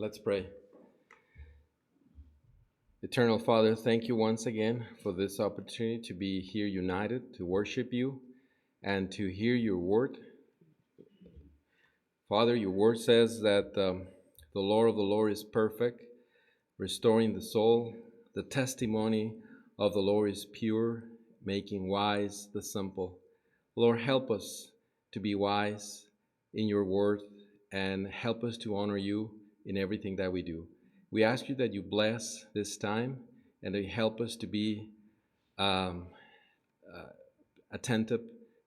Let's pray. Eternal Father, thank you once again for this opportunity to be here united, to worship you, and to hear your word. Father, your word says that the law of the Lord is perfect, restoring the soul. The testimony of the Lord is pure, making wise the simple. Lord, help us to be wise in your word and help us to honor you in everything that we do. We ask you that you bless this time and that you help us to be attentive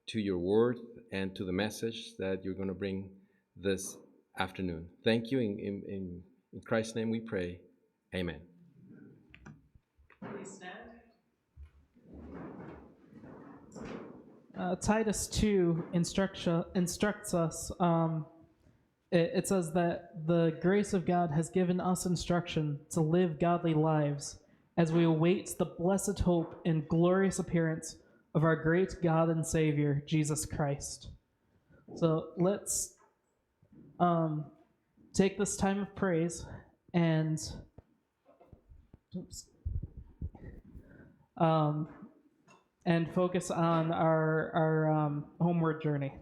to your word and to the message that you're going to bring this afternoon. Thank you. In Christ's name we pray. Amen. Please stand. Titus 2 instructs us. It says that the grace of God has given us instruction to live godly lives as we await the blessed hope and glorious appearance of our great God and Savior, Jesus Christ. So let's take this time of praise and focus on our homeward journey.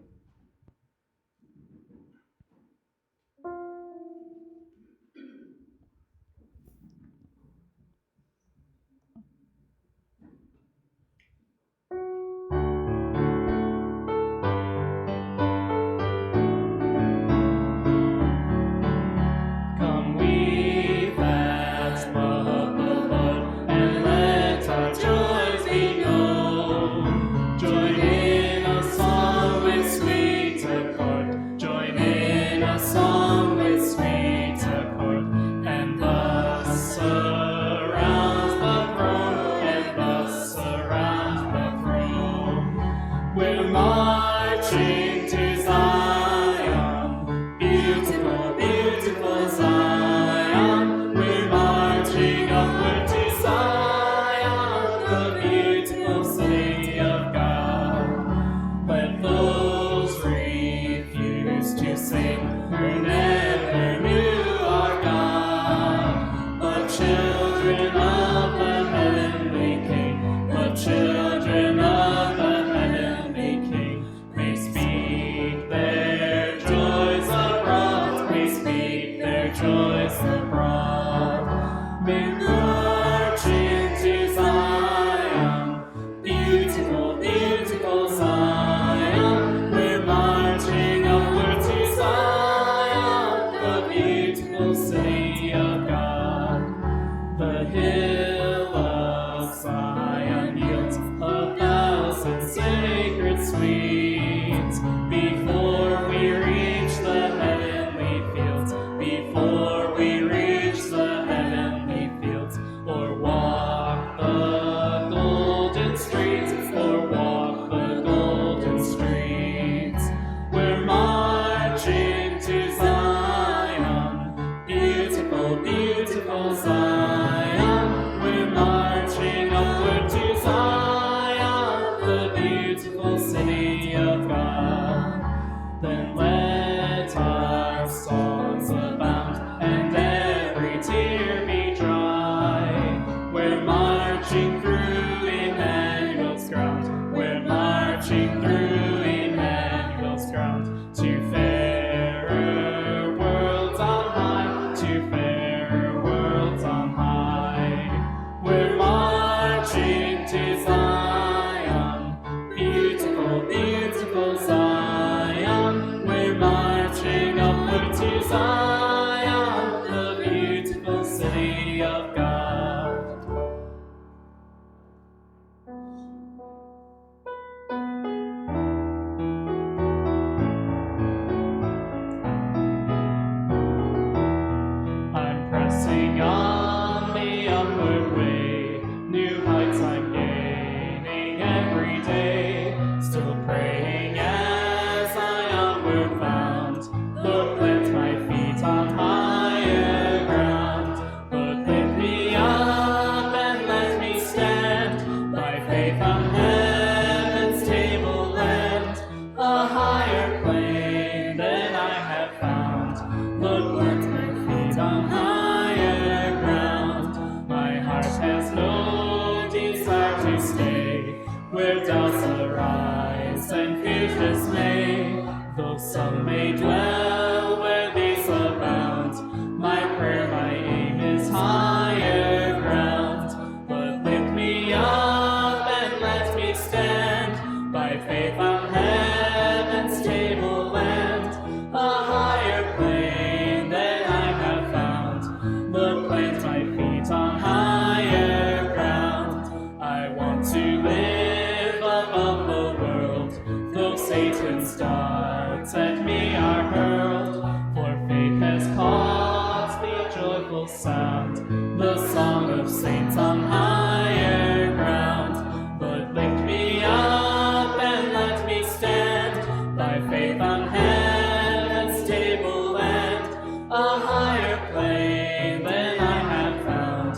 hard to stay, where doubts arise and fears dismay. Though some may dwell where these abound, my prayer, my aim is higher ground. But lift me up and let me stand by faith on heaven's tableland, a higher plane than I have found, the plains my feet on higher ground. I want to live above the world, though Satan's darts at me are hurled, for faith has caused the joyful sound, the song of saints on higher ground. But lift me up and let me stand by faith on heaven's tableland, a higher plane than I have found,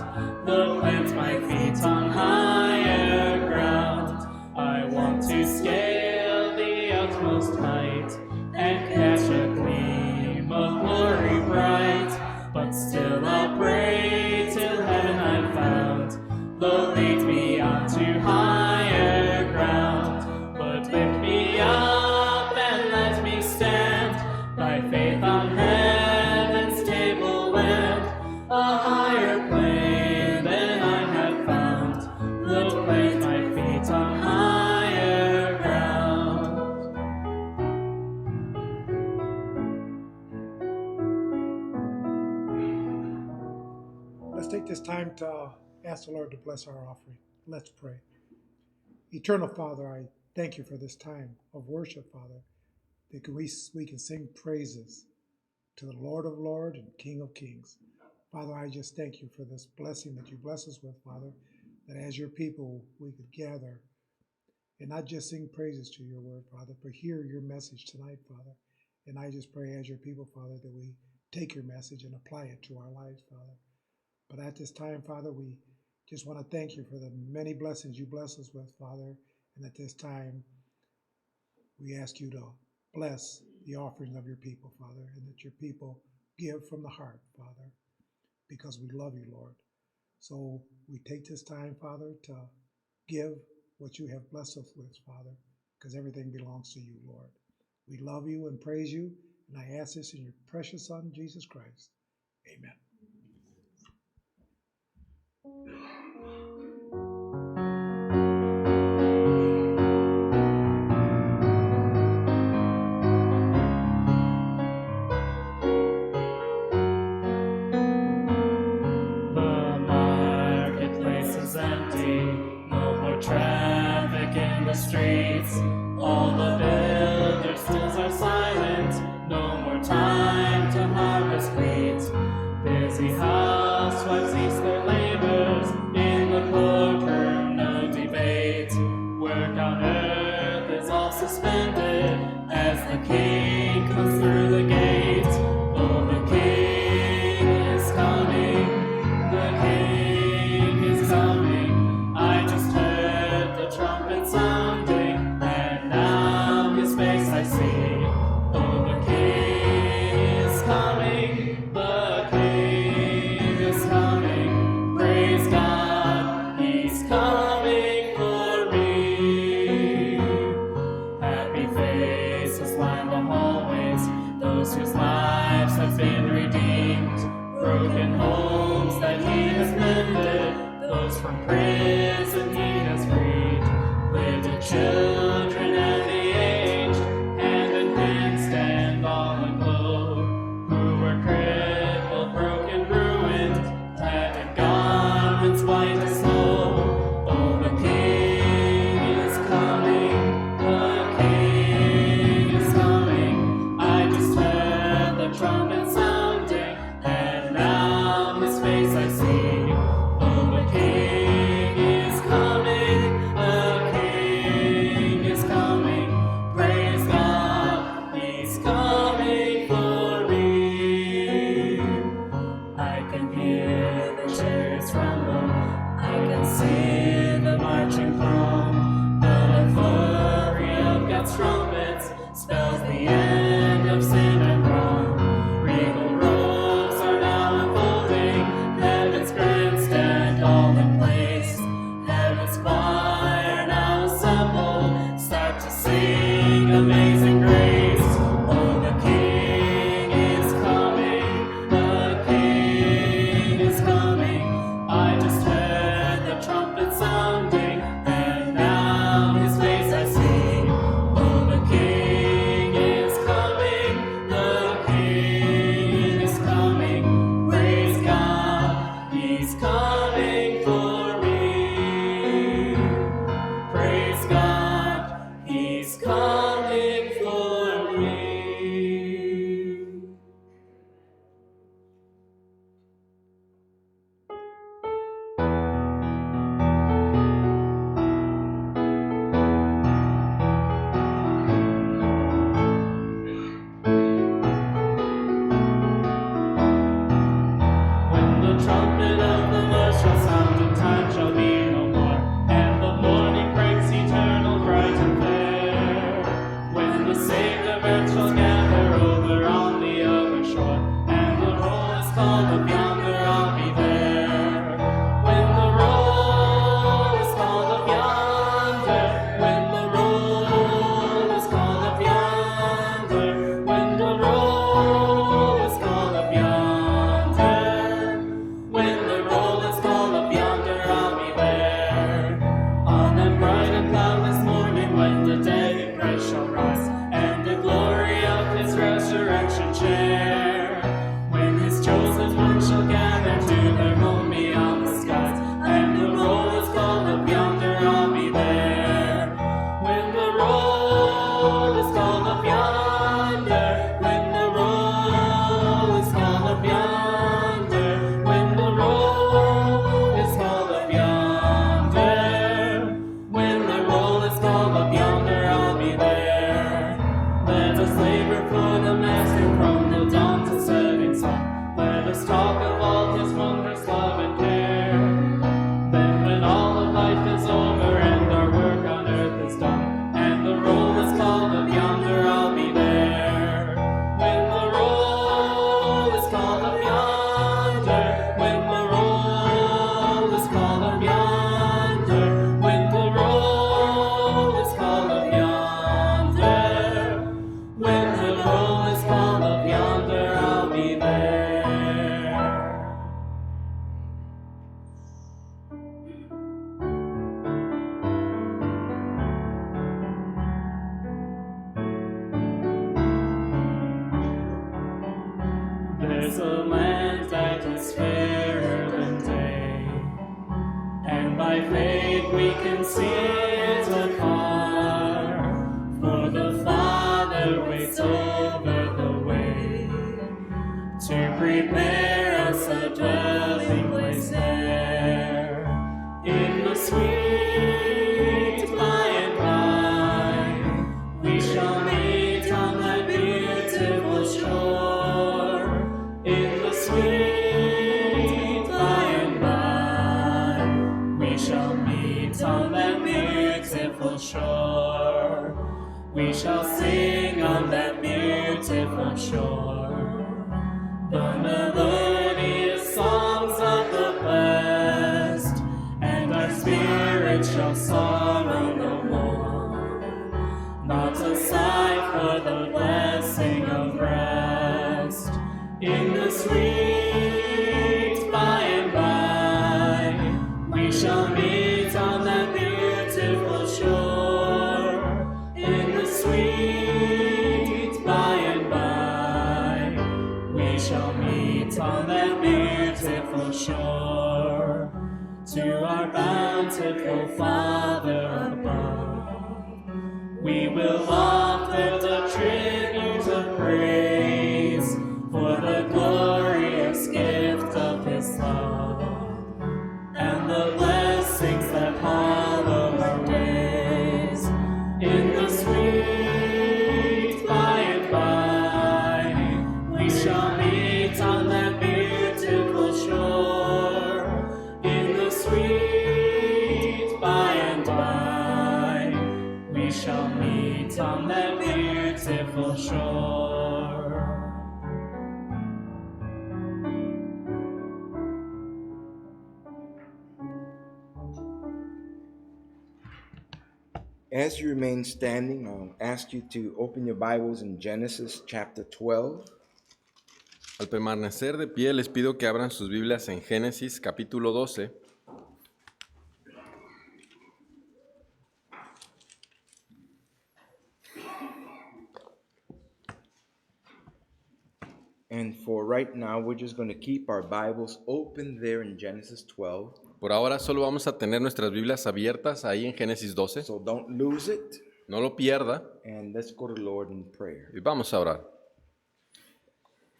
the plants my feet on higher ground. I want to scale the utmost height and catch a gleam of glory bright, but still I'll pray till heaven I've found, though lead me on to higher ground. But lift me up and let me stand by faith on heaven's tableland, a higher plane than I have found, the place my feet on higher ground. Let's take this time to ask the Lord to bless our offering. Let's pray. Eternal Father, I thank you for this time of worship, Father, that we can sing praises to the Lord of Lords and King of Kings. Father, I just thank you for this blessing that you bless us with, Father, that as your people we could gather and not just sing praises to your word, Father, but hear your message tonight, Father. And I just pray as your people, Father, that we take your message and apply it to our lives, Father. But at this time, Father, we just want to thank you for the many blessings you bless us with, Father. And at this time, we ask you to bless the offerings of your people, Father, and that your people give from the heart, Father, because we love you, Lord. So we take this time, Father, to give what you have blessed us with, Father, because everything belongs to you, Lord. We love you and praise you, and I ask this in your precious Son, Jesus Christ. Amen. Traffic in the streets, all the builders' tools are silent, no more time to harvest wheat. Busy housewives cease their labors, in the courtroom no debate. Work on earth is all suspended, as the king comes through the gate. Oh, the king is coming, the king is coming. I just heard the trumpet sounding, and now his face I see. Oh, the king is coming, the king is coming. Praise God, he's coming for me. Happy faces line the hallways, those whose lives have been redeemed. Broken homes that he has mended, those from prison he has freed. Little children and the aged, hand in hand stand all aglow, who were crippled, broken, ruined, clad in garments white as snow. Oh, the king is coming, the king is coming. I just heard the trumpet sounding, and now his face I see. Oh, the king is coming, the king and by faith we can see it afar. For the Father waits over the way to prepare us a dwelling place there. In the sweet by and by, we shall meet on that beautiful shore. In the sweet by and by, we shall meet on that beautiful shore. We shall sing on that beautiful shore the melodious songs of the blessed, and our spirits shall sorrow no more. Not a sigh for the blessing of rest. In the sweet by and by, we shall meet on that beautiful shore. In the sweet by and by, we shall meet on that beautiful shore. To our bountiful Father above, we will offer the tribute of praise for the glorious gift of His love and the blessings that follow our ways. In the sweet by and by, we shall meet on that beautiful shore. In the sweet by and by, we shall meet on that beautiful shore. As you remain standing, I'll ask you to open your Bibles in Genesis chapter 12. Al permanecer de pie, les pido que abran sus Biblias en Génesis capítulo 12. And for right now, we're just going to keep our Bibles open there in Genesis 12. Por ahora solo vamos a tener nuestras Biblias abiertas ahí en Génesis 12. So don't lose it. No lo pierda And let's go to the Lord in prayer. y vamos a orar.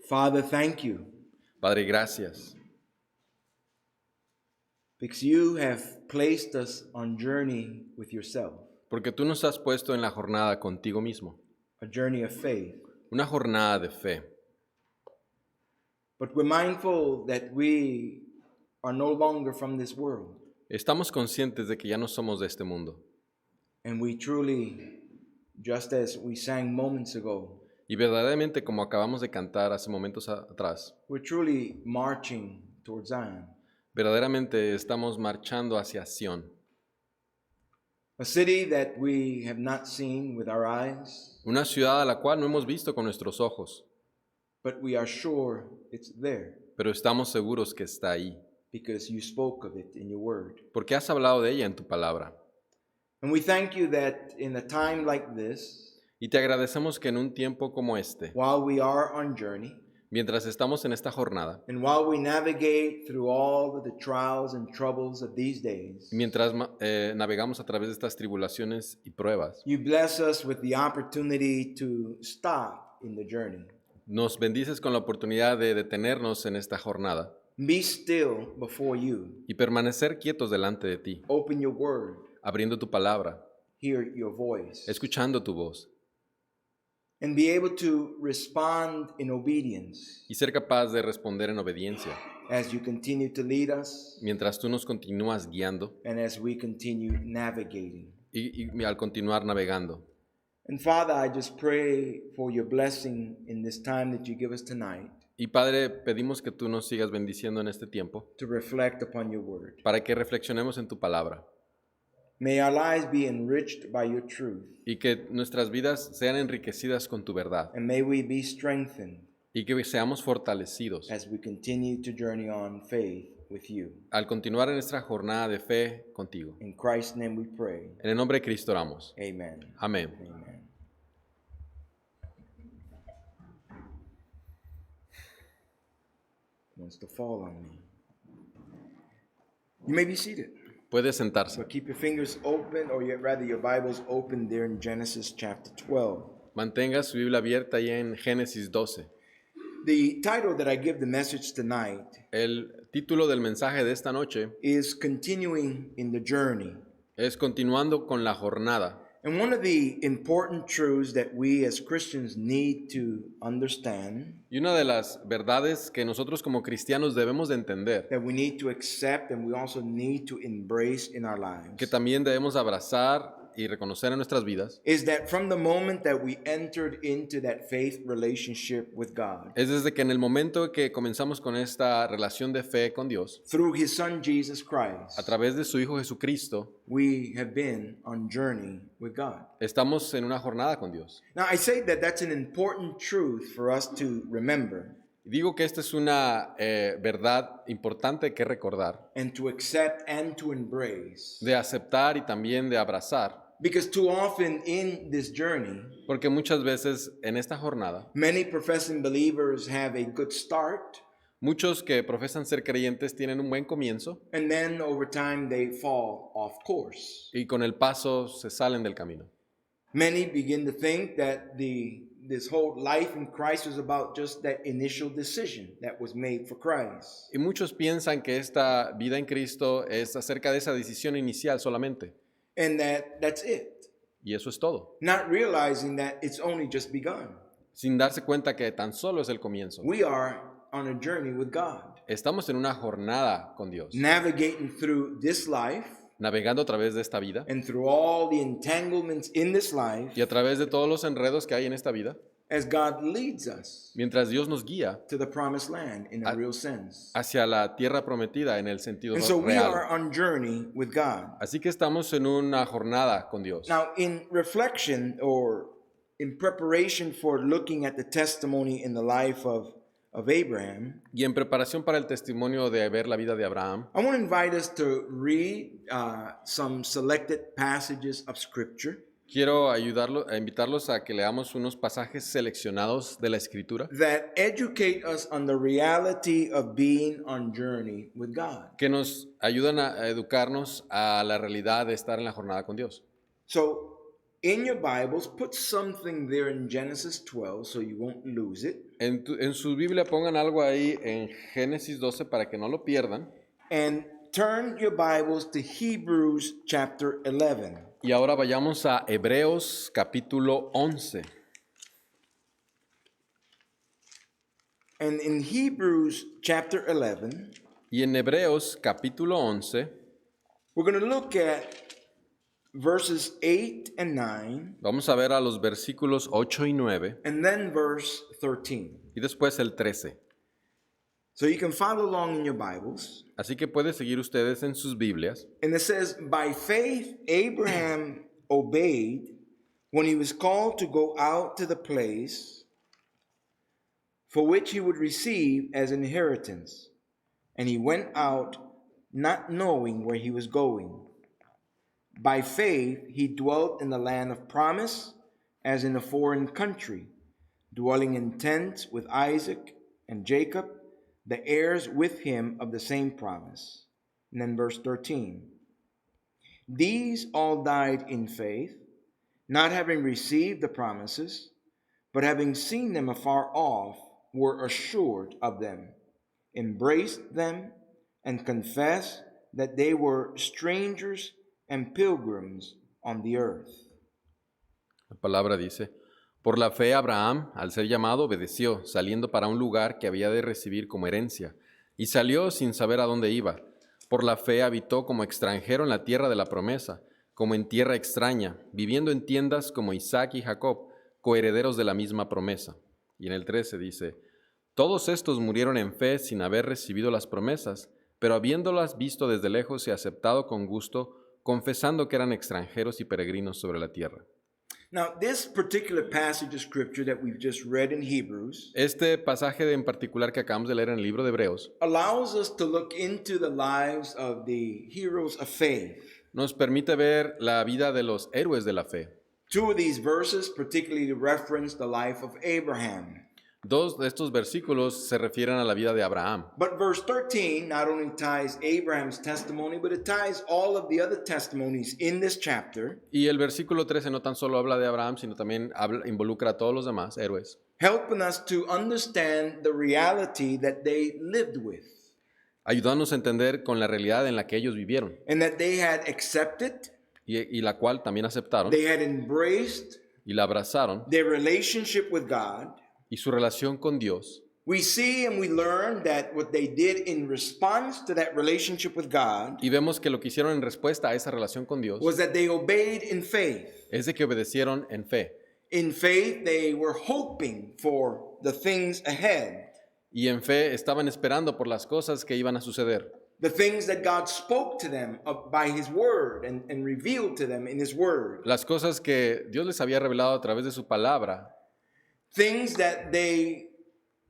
Father, thank you Padre, gracias, because you have placed us on journey with yourself, porque tú nos has puesto en la jornada contigo mismo, a journey of faith. una jornada de fe. But we're mindful that we are no longer from this world. Estamos conscientes de que ya no somos de este mundo. And we truly, just as we sang moments ago, Y verdaderamente, como acabamos de cantar hace momentos atrás, we're truly marching towards Zion, verdaderamente estamos marchando hacia Sión, a city that we have not seen with our eyes, una ciudad a la cual no hemos visto con nuestros ojos, but we are sure it's there pero estamos seguros que está ahí, because you spoke of it in your word. porque has hablado de ella en tu palabra. And we thank you that in a time like this, Y te agradecemos que en un tiempo como este, while we are on journey, mientras estamos en esta jornada, and while we navigate through all of the trials and troubles of these days, mientras navegamos a través de estas tribulaciones y pruebas, you bless us with the opportunity to stop in the journey. nos bendices con la oportunidad de detenernos en esta jornada Be still before you. y permanecer quietos delante de ti, Open your word. abriendo tu palabra, Hear your voice. escuchando tu voz And be able to respond in obedience y ser capaz de responder en obediencia as you continue to lead us mientras tú nos continúas guiando and as we continue navigating. y al continuar navegando. And Father, I just pray for your blessing in this time that you give us tonight Y Padre, pedimos que tú nos sigas bendiciendo en este tiempo to reflect upon your word. para que reflexionemos en tu palabra May our lives be enriched by your truth, y que nuestras vidas sean enriquecidas con tu verdad and may we be strengthened y que seamos fortalecidos as we continue to journey on faith with you. al continuar en nuestra jornada de fe contigo. In Christ's name we pray. En el nombre de Cristo oramos. Amen. Amén. Amen. Wants to fall on me. You may be seated. Puede sentarse. So keep your fingers open, or rather your Bibles open there in Genesis chapter 12. Mantenga su Biblia abierta ahí en Génesis 12. The title that I give the message tonight El título del mensaje de esta noche is Continuing in the Journey. es Continuando con la jornada. And one of the important truths that we as Christians need to understand, Y una de las verdades que nosotros como cristianos debemos de entender, that we need to accept and we also need to embrace in our lives, que también debemos abrazar y reconocer en nuestras vidas, is that from the moment that we entered into that faith relationship with God, es desde que en el momento que comenzamos con esta relación de fe con Dios, through His Son Jesus a Christ, través de su Hijo Jesucristo, we have been on journey with God. estamos en una jornada con Dios. Now, I say that that's an important truth for us to remember Digo que esta es una verdad importante que recordar, and to accept and to embrace. de aceptar y también de abrazar, Because too often in this journey, porque muchas veces en esta jornada, many professing believers have a good start, muchos que profesan ser creyentes tienen un buen comienzo and then over time they fall off course. y con el paso se salen del camino. Many begin to think that this whole life in Christ is about just that initial decision that was made for Christ. Y muchos piensan que esta vida en Cristo es acerca de esa decisión inicial solamente, And that's it. y eso es todo, Not realizing that it's only just begun. sin darse cuenta que tan solo es el comienzo. We are on a journey with God, Estamos en una jornada con Dios, navigating through this life navegando a través de esta vida and through all the entanglements in this life y a través de todos los enredos que hay en esta vida, as God leads us mientras Dios nos guía to the promised land in a real sense. hacia la tierra prometida en el sentido And so we are real. on journey with God. Así que estamos en una jornada con Dios. Now, in reflection or in preparation for looking at the testimony in the life of Abraham, Y en preparación para el testimonio de ver la vida de Abraham, I want to invite us to read some selected passages of Scripture quiero invitarlos a que leamos unos pasajes seleccionados de la Escritura that educate us on the reality of being on journey with God. que nos ayudan a educarnos a la realidad de estar en la jornada con Dios. So, in your Bibles, put something there in Genesis 12 so you won't lose it. En su Biblia pongan algo ahí en Génesis 12 para que no lo pierdan. And turn your Bibles to Hebrews chapter 11. Y ahora vayamos a Hebreos capítulo 11. And in Hebrews chapter 11, Y en Hebreos capítulo 11 we're going to look at verses 8 and 9, vamos a ver a los versículos 8 y 9 and then verse 13. y después el 13. So you can follow along in your Bibles. Así que pueden seguir ustedes en sus Biblias. And it says, by faith, Abraham obeyed when he was called to go out to the place for which he would receive as an inheritance. And he went out not knowing where he was going. By faith, he dwelt in the land of promise as in a foreign country, dwelling in tents with Isaac and Jacob, the heirs with him of the same promise. And then verse 13. These all died in faith, not having received the promises, but having seen them afar off, were assured of them, embraced them, and confessed that they were strangers and pilgrims on the earth. La palabra dice, por la fe Abraham, al ser llamado, obedeció, saliendo para un lugar que había de recibir como herencia, y salió sin saber a dónde iba. Por la fe habitó como extranjero en la tierra de la promesa, como en tierra extraña, viviendo en tiendas como Isaac y Jacob, coherederos de la misma promesa. Y en el 13 dice, todos estos murieron en fe sin haber recibido las promesas, pero habiéndolas visto desde lejos y aceptado con gusto, confesando que eran extranjeros y peregrinos sobre la tierra. Now, this particular passage of scripture that we've just read in Hebrews Este pasaje en particular que acabamos de leer en el libro de Hebreos allows us to look into the lives of the heroes of faith. nos permite ver la vida de los héroes de la fe. Two of these verses particularly reference the life of Abraham. Dos de estos versículos se refieren a la vida de Abraham. But verse 13 not only ties Abraham's testimony, but it ties all of the other testimonies in this chapter, Y el versículo 13 no tan solo habla de Abraham, sino también involucra a todos los demás héroes, helping us to understand the reality that they lived with ayudándonos a entender con la realidad en la que ellos vivieron and that they had accepted, y la cual también aceptaron they had embraced y la abrazaron, their relationship with God. y su relación con Dios. We see and we learn that what they did in response to that relationship with God Y vemos que lo que hicieron en respuesta a esa relación con Dios was that they obeyed in faith. es de que obedecieron en fe. In faith, they were hoping for the things ahead, Y en fe estaban esperando por las cosas que iban a suceder. the things that God spoke to them by His Word and revealed to them in His Word, Las cosas que Dios les había revelado a través de su palabra. things that they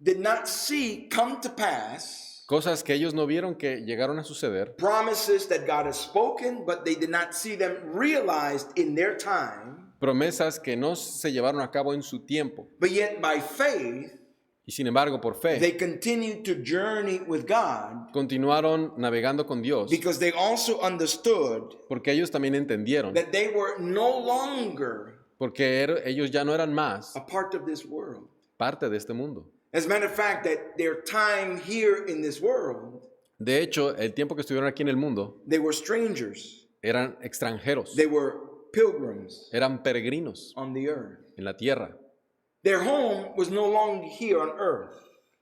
did not see come to pass, Cosas que ellos no vieron que llegaron a suceder. promises that God has spoken, but they did not see them realized in their time. Promesas que no se llevaron a cabo en su tiempo. But yet, by faith, Y sin embargo, por they fe, continued to journey with God continuaron navegando con Dios. because they also understood Porque ellos también entendieron. that they were no longer Porque ellos ya no eran más a part of this world. parte de este mundo. As a matter of fact, that their time here in this world, De hecho, el tiempo que estuvieron aquí en el mundo, they were strangers. eran extranjeros. They were pilgrims Eran peregrinos on the earth. en la tierra. Their home was no longer here on earth.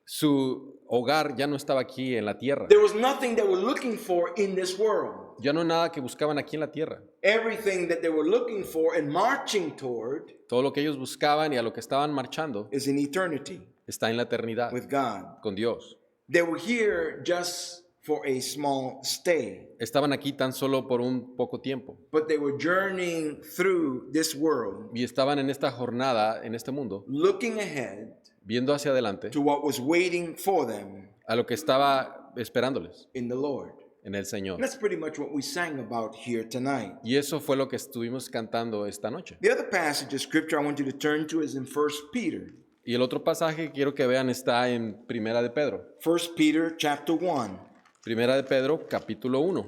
Su hogar ya no estaba aquí en la tierra. There was nothing they were looking for in this world. Ya no nada que buscaban aquí en la tierra. Everything that they were looking for and marching toward Todo lo que ellos buscaban y a lo que estaban marchando is in eternity está en la eternidad with God. con Dios. They were here just for a small stay, Estaban aquí tan solo por un poco tiempo but they were journeying through this world, y estaban en esta jornada, en este mundo, looking ahead viendo hacia adelante to what was waiting for them a lo que estaba esperándoles in the Lord. en el Señor. And that's pretty much what we sang about here tonight. Y eso fue lo que estuvimos cantando esta noche. The other passage of scripture I want you to turn to is in 1 Peter. Y el otro pasaje que quiero que vean está en Primera de Pedro. 1 Peter chapter 1. Primera de Pedro, capítulo 1.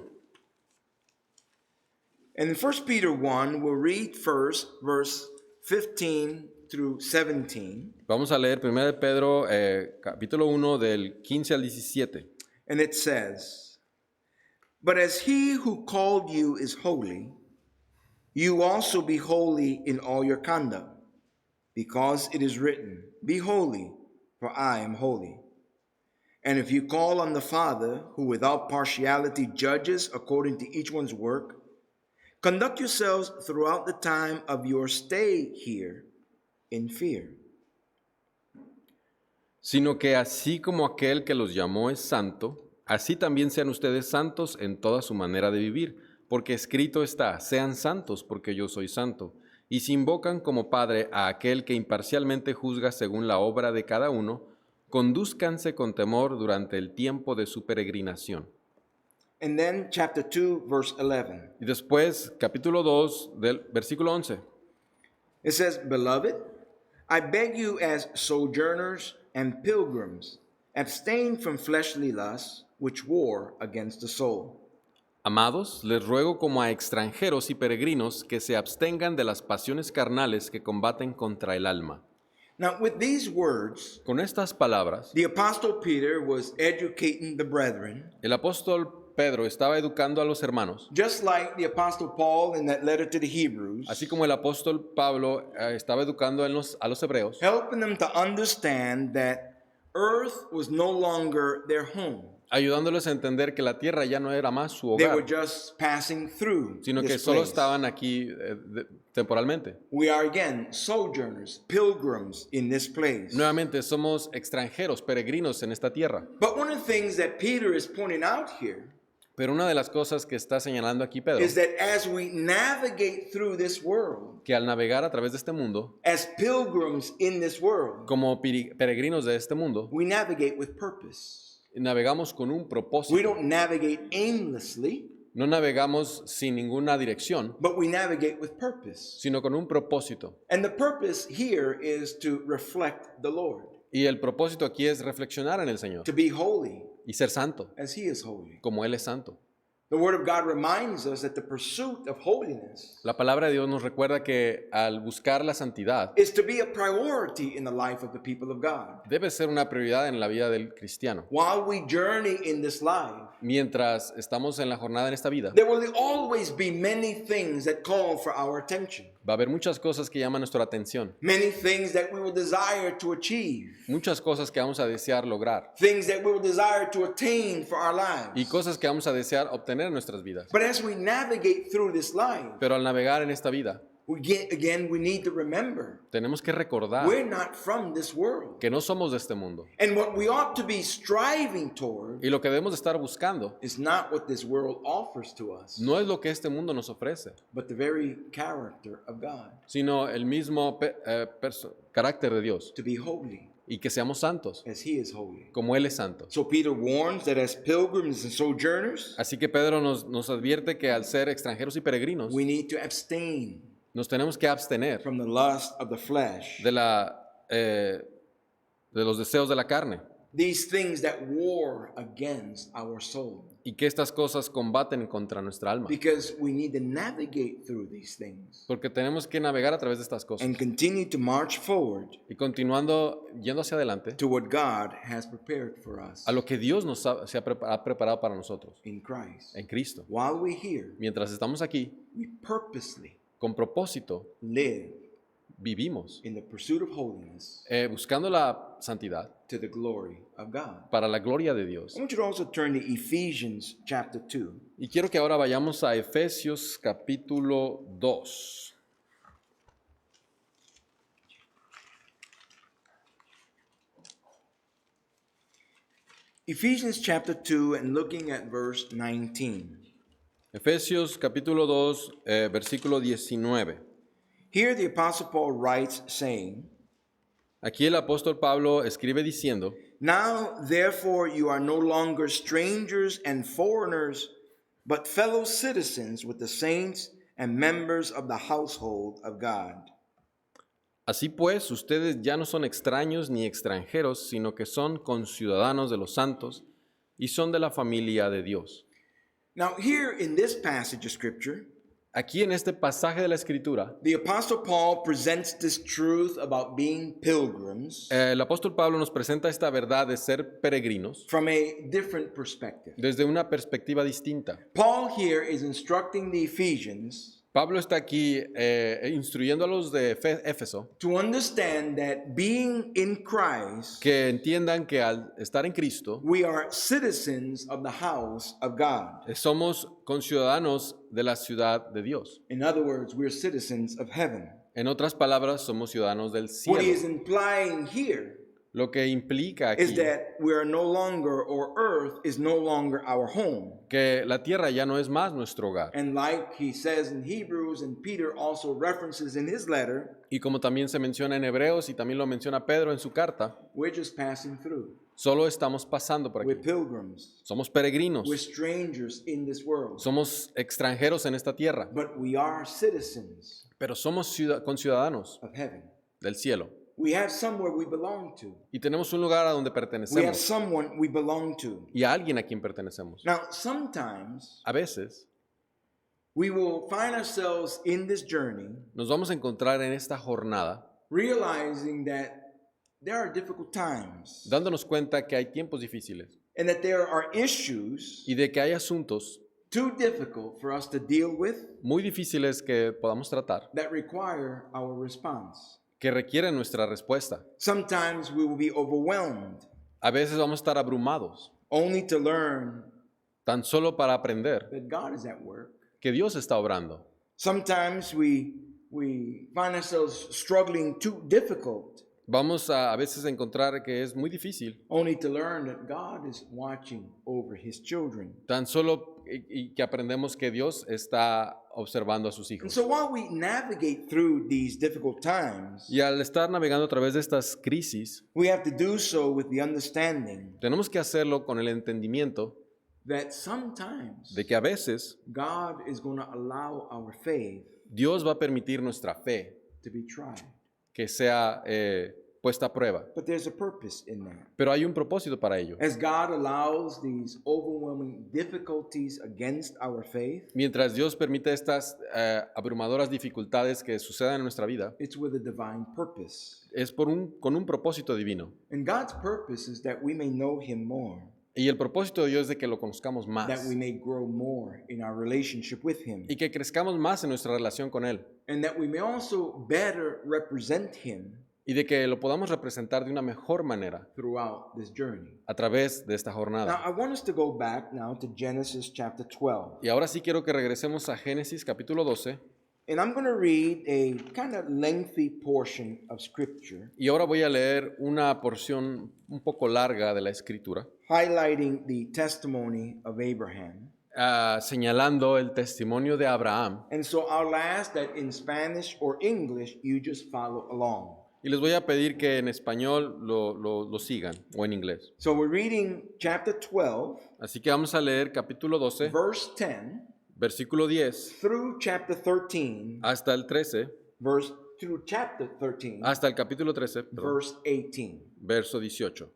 And in 1 Peter 1, we'll read first verse 15 through 17. Vamos a leer Primera de Pedro, capítulo 1, del 15 al 17. And it says, "But as he who called you is holy, you also be holy in all your conduct, because it is written, 'Be holy, for I am holy.' And if you call on the Father, who without partiality judges according to each one's work, conduct yourselves throughout the time of your stay here in fear." Sino que así como aquel que los llamó es santo, así también sean ustedes santos en toda su manera de vivir, porque escrito está, sean santos porque yo soy santo. Y si invocan como Padre a aquel que imparcialmente juzga según la obra de cada uno, condúzcanse con temor durante el tiempo de su peregrinación. And then chapter 2, verse 11. Y después, capítulo 2, del versículo 11. It says, "Beloved, I beg you as sojourners and pilgrims, abstain from fleshly lusts which war against the soul." Amados, les ruego como a extranjeros y peregrinos que se abstengan de las pasiones carnales que combaten contra el alma. Now, with these words, Con estas palabras, the Apostle Peter was educating the brethren, el apóstol Pedro estaba educando a los hermanos, just like the Apostle Paul in that letter to the Hebrews, así como el apóstol Pablo estaba educando a los hebreos, helping them to understand that earth was no longer their home. ayudándoles a entender que la tierra ya no era más su They were hogar, just passing through sino que this solo place. estaban aquí temporalmente. We are again sojourners, pilgrims in this place. Nuevamente somos extranjeros, peregrinos en esta tierra. But one of the things that Peter is pointing out here Pero una de las cosas que está señalando aquí Pedro, is that as we navigate through this world, que al navegar a través de este mundo, as pilgrims in this world, como peregrinos de este mundo, we navigate with purpose. navegamos con un We propósito. don't navigate aimlessly, No navegamos sin ninguna dirección, but we navigate with purpose. sino con un propósito. And the purpose here is to reflect the Lord. Y el propósito aquí es reflexionar en el Señor to be holy y ser santo, as He is holy. como Él es santo. The Word of God reminds us that the pursuit of holiness La palabra de Dios nos recuerda que al buscar la santidad is to be a priority in the life of the people of God. debe ser una prioridad en la vida del cristiano. While we journey in this life, Mientras estamos en la jornada en esta vida, there will always be many things that call for our attention. va a haber muchas cosas que llaman nuestra atención, Many things that we will desire to achieve. muchas cosas que vamos a desear lograr Things that we will desire to attain for our lives. y cosas que vamos a desear obtener en nuestras vidas. But as we navigate through this life, Pero al navegar en esta vida, we need to remember tenemos que recordar we're not from this world. que no somos de este mundo. And what we ought to be striving toward Y lo que debemos de estar buscando is not what this world offers to us, no es lo que este mundo nos ofrece, but the very character of God, sino el mismo carácter de Dios to be holy y que seamos santos, as He is holy. como Él es santo. So Peter warns that as pilgrims and sojourners, Así que Pedro nos advierte que al ser extranjeros y peregrinos, we need to abstain nos tenemos que abstener from the lust of the flesh, de los deseos de la carne, these things that war against our soul, y que estas cosas combaten contra nuestra alma, because we need to navigate through these things porque tenemos que navegar a través de estas cosas and continue to march forward y continuando yendo hacia adelante to what God has prepared for us a lo que Dios ha preparado para nosotros in Christ. en Cristo. While we're here, Mientras estamos aquí, we purposely con propósito, live vivimos in the pursuit of holiness buscando la santidad to the glory of God. para la gloria de Dios. I want you to also turn to Ephesians chapter 2. Y quiero que ahora vayamos a Efesios capítulo 2. Ephesians chapter 2 and looking at verse 19. Efesios capítulo 2, versículo 19. Here the Apostle Paul writes, saying, Aquí el apóstol Pablo escribe diciendo, Now therefore you are no longer strangers and foreigners, but fellow citizens with the saints and members of the household of God. Así pues, ustedes ya no son extraños ni extranjeros, sino que son conciudadanos de los santos y son de la familia de Dios. Now here in this passage of scripture, Aquí en este pasaje de la Escritura, the Apostle Paul presents this truth about being pilgrims el apóstol Pablo nos presenta esta verdad de ser peregrinos from a different perspective. desde una perspectiva distinta. Paul here is instructing the Ephesians Pablo está aquí instruyendo a los de Éfeso to understand that being in Christ, que entiendan que al estar en Cristo we are citizens of the house of God. somos conciudadanos de la ciudad de Dios. In other words, we're citizens of heaven. En otras palabras, somos ciudadanos del What he is cielo. implying here Lo que implica is aquí that we are no longer, or earth is no longer our home. que la tierra ya no es más nuestro hogar. And like he says in Hebrews, and Peter also references in his letter, Y como también se menciona en Hebreos y también lo menciona Pedro en su carta, we're just passing through. solo estamos pasando por We're aquí. pilgrims. Somos peregrinos, We're strangers in this world. somos extranjeros en esta tierra, But we are citizens pero somos conciudadanos of heaven. del cielo. We have somewhere we belong to. Y tenemos un lugar a donde We have pertenecemos someone we belong to. y a alguien a quien pertenecemos. Now, sometimes A veces we will find ourselves in this journey nos vamos a encontrar en esta jornada realizing that there are difficult times dándonos cuenta que hay tiempos difíciles and that there are issues y de que hay asuntos too difficult for us to deal with muy difíciles que podamos tratar that require our response. que requieren nuestra respuesta. Sometimes we will be overwhelmed A veces vamos a estar abrumados, only to learn tan solo para aprender that God is at work. que Dios está obrando. Sometimes we find ourselves struggling too difficult Vamos a veces a encontrar que es muy difícil, only to learn that God is watching over his children. tan solo y que aprendemos que Dios está observando a sus And hijos. so while we navigate through these difficult times, Y al estar navegando a través de estas crisis, we have to do so with the understanding tenemos que hacerlo con el entendimiento that sometimes de que a veces God is going to allow our faith Dios va a permitir nuestra fe to be tried. que sea puesta a prueba. But there's a purpose in that. Pero hay un propósito para ello. As God allows these overwhelming difficulties against our faith, Mientras Dios permite estas abrumadoras dificultades que sucedan en nuestra vida, it's with a divine purpose. es con un propósito divino. And God's purpose is that we may know Him more, Y el propósito de Dios es de que lo conozcamos that más we may grow more in our relationship with Him, y que crezcamos más en nuestra relación con Él and that we may also better represent Him y de que lo podamos representar de una mejor manera throughout this journey. a través de esta Now, jornada. I want us to go back now to Genesis chapter 12. Y ahora sí quiero que regresemos a Génesis capítulo 12 And I'm going to read a kind of lengthy portion of scripture, y ahora voy a leer una porción un poco larga de la escritura, highlighting the testimony of Abraham. señalando el testimonio de Abraham. And so I'll ask that in Spanish or English, you just follow along. Y les voy a pedir que en español lo sigan o en inglés. So we're reading chapter 12, Así que vamos a leer capítulo 12, verse 10, versículo 10 through chapter 13, hasta el 13, through chapter 13, hasta el capítulo 13, perdón, verse 18. verso 18.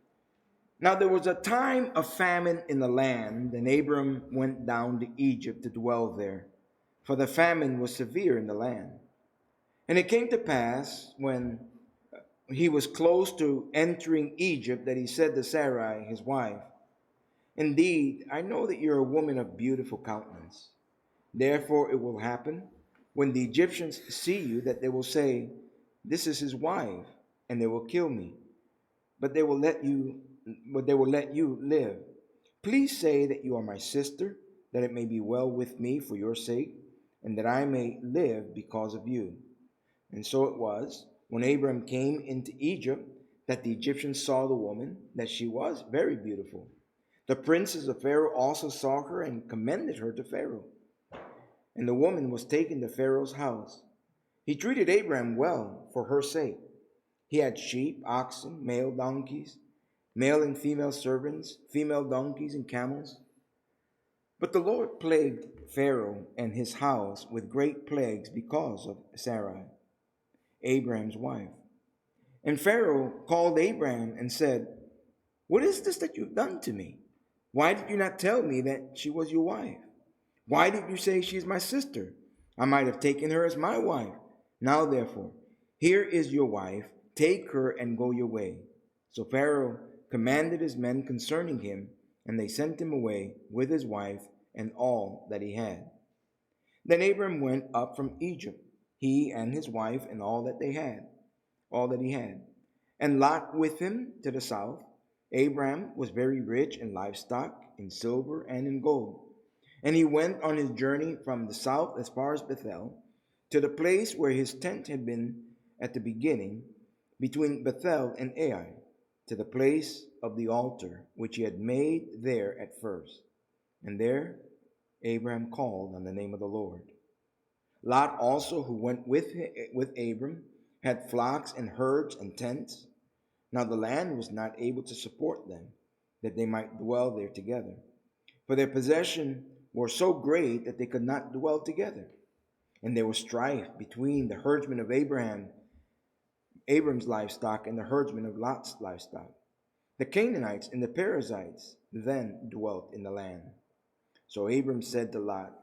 Now there was a time of famine in the land, and Abram went down to Egypt to dwell there, for the famine was severe in the land. And it came to pass, when he was close to entering Egypt, that he said to Sarai, his wife, "Indeed, I know that you're a woman of beautiful countenance. Therefore it will happen, when the Egyptians see you, that they will say, 'This is his wife,' and they will kill me. But they will let you live. Please say that you are my sister, that it may be well with me for your sake, and that I may live because of you." And so it was, when Abram came into Egypt, that the Egyptians saw the woman, that she was very beautiful. The princes of Pharaoh also saw her and commended her to Pharaoh. And the woman was taken to Pharaoh's house. He treated Abram well for her sake. He had sheep, oxen, male donkeys, male and female servants, female donkeys, and camels. But the Lord plagued Pharaoh and his house with great plagues because of Sarai, Abram's wife. And Pharaoh called Abram and said, "What is this that you've done to me? Why did you not tell me that she was your wife? Why did you say she is my sister? I might have taken her as my wife. Now therefore, here is your wife. Take her and go your way." So Pharaoh commanded his men concerning him, and they sent him away with his wife and all that he had. Then Abram went up from Egypt, he and his wife and all that he had, and Lot with him to the south. Abram was very rich in livestock, in silver, and in gold. And he went on his journey from the south as far as Bethel, to the place where his tent had been at the beginning, between Bethel and Ai, to the place of the altar which he had made there at first. And there Abram called on the name of the Lord. Lot also, who went with Abram, had flocks and herds and tents. Now the land was not able to support them, that they might dwell there together. For their possession were so great that they could not dwell together. And there was strife between the herdsmen of Abram's livestock and the herdsmen of Lot's livestock. The Canaanites and the Perizzites then dwelt in the land. So Abram said to Lot,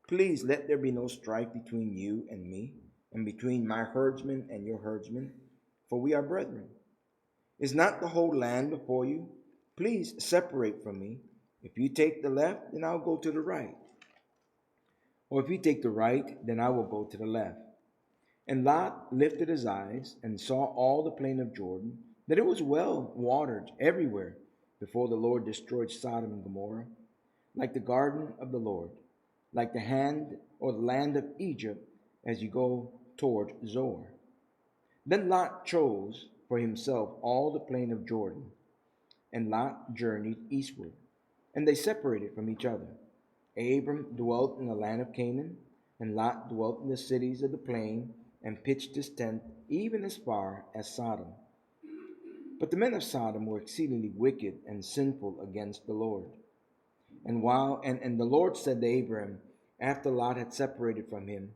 "Please let there be no strife between you and me, and between my herdsmen and your herdsmen, for we are brethren. Is not the whole land before you? Please separate from me. If you take the left, then I'll go to the right. Or if you take the right, then I will go to the left." And Lot lifted his eyes and saw all the plain of Jordan, that it was well watered everywhere before the Lord destroyed Sodom and Gomorrah, like the garden of the Lord, like the hand or the land of Egypt as you go toward Zoar. Then Lot chose for himself all the plain of Jordan, and Lot journeyed eastward, and they separated from each other. Abram dwelt in the land of Canaan, and Lot dwelt in the cities of the plain, and pitched his tent even as far as Sodom. But the men of Sodom were exceedingly wicked and sinful against the Lord. And the Lord said to Abram, after Lot had separated from him,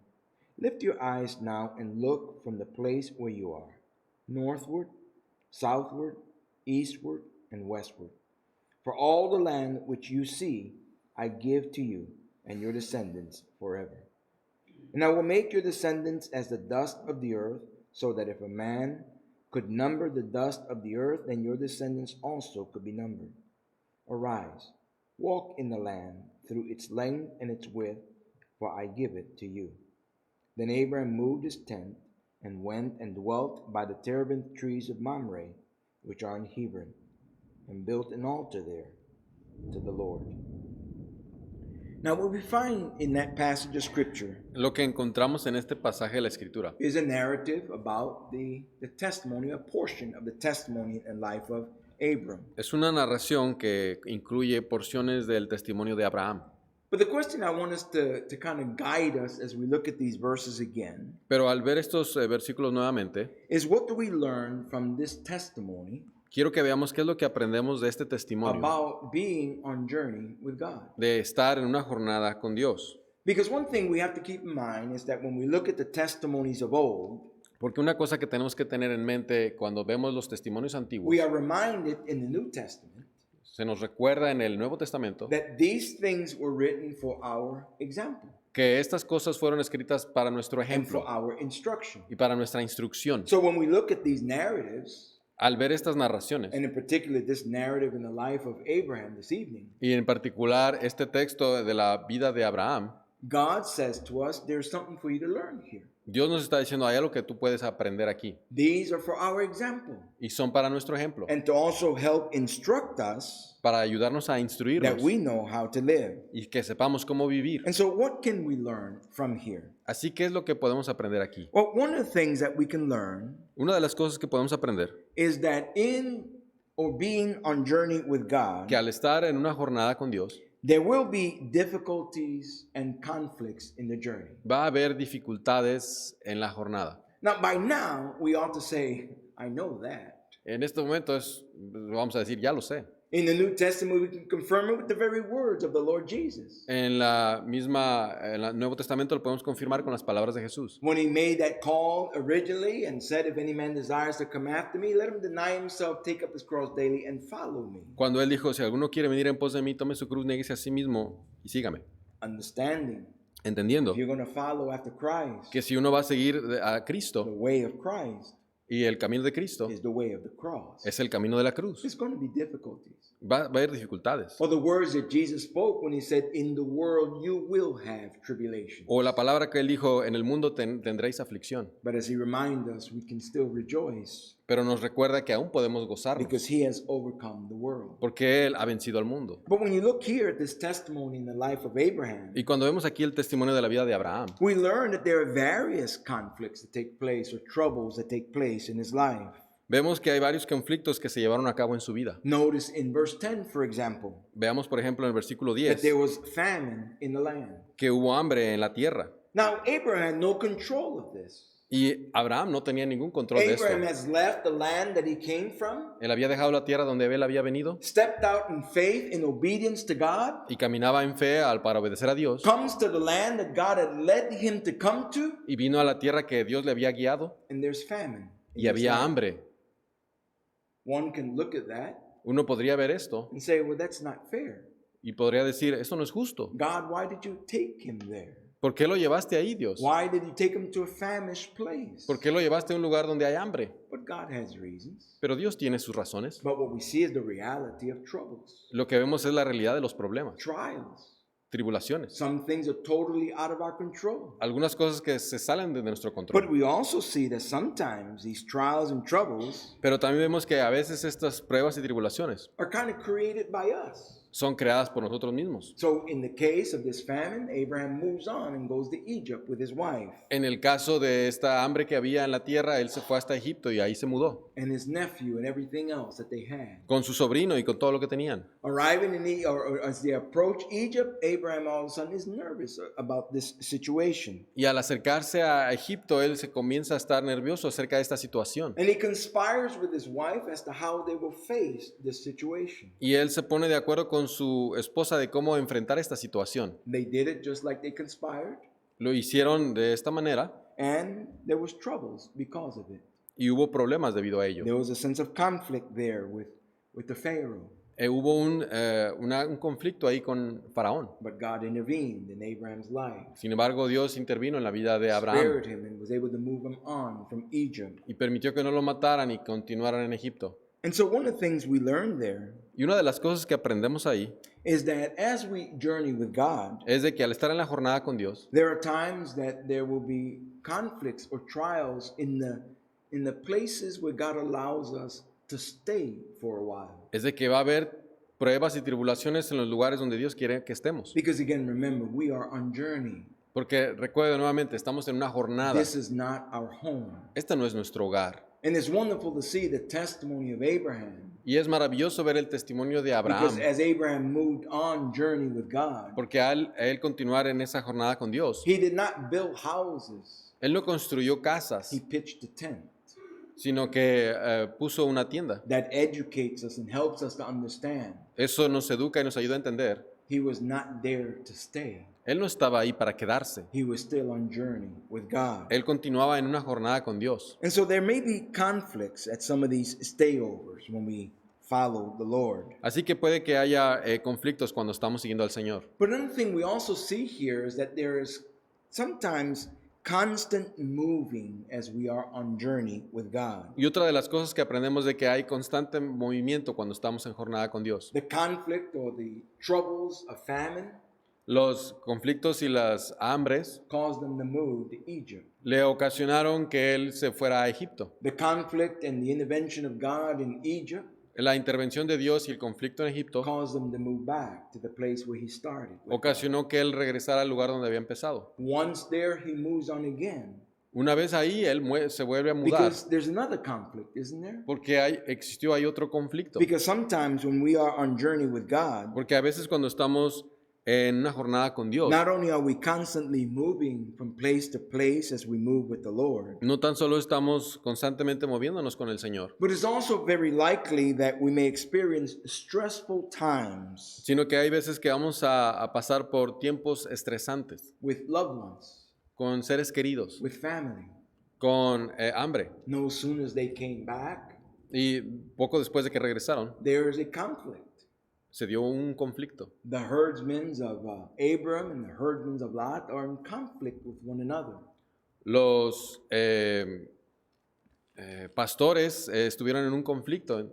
"Lift your eyes now and look from the place where you are, northward southward, eastward, and westward. For all the land which you see, I give to you and your descendants forever. And I will make your descendants as the dust of the earth, so that if a man could number the dust of the earth, then your descendants also could be numbered. Arise, walk in the land through its length and its width, for I give it to you. Then Abraham moved his tent and went and dwelt by the terebinth trees of Mamre, which are in Hebron, and built an altar there to the Lord. Now, what we find in that passage of Scripture Lo que encontramos en este pasaje de la Escritura is a narrative about the testimony, a portion of the testimony and life of Abram. es una narración que incluye porciones del testimonio de Abraham. But the question I want us to kind of guide us as we look at these verses again Pero al ver estos versículos nuevamente, is, what do we learn from this testimony quiero que veamos qué es lo que aprendemos de este testimonio, about being on journey with God? de estar en una jornada con Dios. Because one thing we have to keep in mind is that when we look at the testimonies of old, Porque una cosa que tenemos que tener en mente cuando vemos los testimonios antiguos, we are reminded in the New Testament se nos recuerda en el Nuevo Testamento that these things were written for our example que estas cosas fueron escritas para nuestro and for ejemplo our instruction. y para nuestra instrucción. So when we look at these narratives, Al ver estas narraciones, and in particular this narrative in the life of Abraham this evening, y en particular este texto de la vida de Abraham, God says to us, there's something for you to learn here. Dios nos está diciendo, hay algo que tú puedes aprender aquí, These are for our example, y son para nuestro ejemplo, and to also help instruct us para ayudarnos a that instruirnos we know how to live. y que sepamos cómo vivir. And so what can we learn from here? Así que es lo que podemos aprender aquí. Well, one of the things that we can learn Una de las cosas que podemos aprender, is that in or being on journey with God, que al estar en una jornada con Dios, there will be difficulties and conflicts in the journey. va a haber dificultades en la jornada. Now, by now, we ought to say, I know that. En este momento vamos a decir, ya lo sé. In the New Testament, we can confirm it with the very words of the Lord Jesus. En el Nuevo Testamento lo podemos confirmar con las palabras de Jesús. When he made that call originally and said, if any man desires to come after me, let him deny himself, take up his cross daily, and follow me. Cuando Él dijo, si alguno quiere venir en pos de mí, tome su cruz, néguese a sí mismo y sígame. Understanding, Entendiendo if you're going to follow after Christ, que si uno va a seguir a the Cristo way of Christ y el camino de Cristo is the way of the cross. es el camino de la cruz, There's going to be difficulties. va a haber dificultades. Or the words that Jesus spoke when he said, in the world you will have tribulation. O la palabra que Él dijo, en el mundo tendréis aflicción. But as he reminds us, we can still rejoice Pero nos recuerda que aún podemos gozarnos because he has overcome the world. porque Él ha vencido al mundo. But when you look here at this testimony in the life of Abraham, Y cuando vemos aquí el testimonio de la vida de Abraham, we learn that there are various conflicts that take place or troubles that take place in his life. vemos que hay varios conflictos que se llevaron a cabo en su vida. Notice in verse 10, for example, Veamos, por ejemplo, en el versículo that 10, there was famine in the land. que hubo hambre en la tierra. Now, Abraham had no control of this. Y Abraham no tenía ningún control de esto. Abraham has left the land that he came from, Él había dejado la tierra donde él había venido stepped out in faith, in obedience to God, y caminaba en fe para obedecer a Dios comes to the land that God had led him to come to, y vino a la tierra que Dios le había guiado and there's famine. in y this había land. hambre. One can look at that Uno podría ver esto and say, well, that's not fair. y podría decir, esto no es justo. God, why did you take him there? ¿Por qué lo llevaste ahí, Dios? Why did you take him to a famished place? ¿Por qué lo llevaste a un lugar donde hay hambre? But God has reasons. Pero Dios tiene sus razones. But what we see is the reality of troubles, Lo que vemos es la realidad de los problemas, trials. tribulaciones. Some things are totally out of our control. Algunas cosas que se salen de nuestro But control. we also see that sometimes these trials and troubles Pero también vemos que a veces estas pruebas y tribulaciones are kind of created by us. son creadas por nosotros mismos. So in the case of this famine, Abraham moves on and goes to Egypt with his wife En el caso de esta hambre que había en la tierra, él se fue hasta Egipto y ahí se mudó, and his nephew and everything else that they had. con su sobrino y con todo lo que tenían. Arriving in or as they approach Egypt, Abraham all of a sudden is nervous about this situation. Y al acercarse a Egipto, él se comienza a estar nervioso acerca de esta situación. And he conspires with his wife as to how they will face this situation. Y él se pone de acuerdo con su esposa de cómo enfrentar esta situación. They did it just like they conspired, Lo hicieron de esta manera and there was troubles because of it. y hubo problemas debido a ello. There was a sense of conflict there with the Pharaoh. Hubo un conflicto ahí con Faraón. But God intervened in Abraham's life, Sin embargo, Dios intervino en la vida de Abraham spared him, and was able to move him on from Egypt. y permitió que no lo mataran y continuaran en Egipto. And so one of the things we learned there Y una de las cosas que aprendemos ahí is that as we journey with God, es de que al estar en la jornada con Dios, there are times that there will be conflicts or trials in the places where God allows us to stay for a while. es de que va a haber pruebas y tribulaciones en los lugares donde Dios quiere que estemos. Because again, remember, we are on journey. Porque recuerden nuevamente, estamos en una jornada. This is not our home. Este no es nuestro hogar. And it's wonderful to see the testimony of Abraham. Y es maravilloso ver el testimonio de Because Abraham. as Abraham moved on journey with God, Porque a él continuar en esa jornada con Dios, he did not build houses. él no construyó casas, He pitched a tent sino que puso una tienda. that educates us and helps us to understand Eso nos educa y nos ayuda a entender. he was not there to stay. Él no estaba ahí para quedarse. He was still on journey with God. Él continuaba en una jornada con Dios. And so there may be conflicts at some of these stayovers when we follow the Lord. Así que puede que haya conflictos cuando estamos siguiendo al Señor. But another thing we also see here is that there is sometimes constant moving as we are on journey with God. Y otra de las cosas que aprendemos de que hay constante movimiento cuando estamos en jornada con Dios. The conflict or the troubles of famine Los conflictos y las hambres caused them to move to Egypt. le ocasionaron que él se fuera a Egipto. The conflict and the intervention of God in Egypt La intervención de Dios y el conflicto en Egipto caused them to move back to the place where he started. with God. ocasionó que él regresara al lugar donde había empezado. Once there, he moves on again. Una vez ahí, él se vuelve a mudar Because there's another conflict, isn't there? porque existió ahí otro conflicto. Because sometimes when we are on journey with God, Porque a veces cuando estamos en una jornada con Dios, not only are we constantly moving from place to place as we move with the Lord, no tan solo estamos constantemente moviéndonos con el Señor, but it's also very likely that we may experience stressful times sino que hay veces que vamos a pasar por tiempos estresantes with loved ones, con seres queridos, with family. con hambre. No sooner as they came back, Y poco después de que regresaron, there is a conflict. se dio un conflicto. The herdsmen of Abram and the herdsmen of Lot are in conflict with one another. Los pastores estuvieron en un conflicto.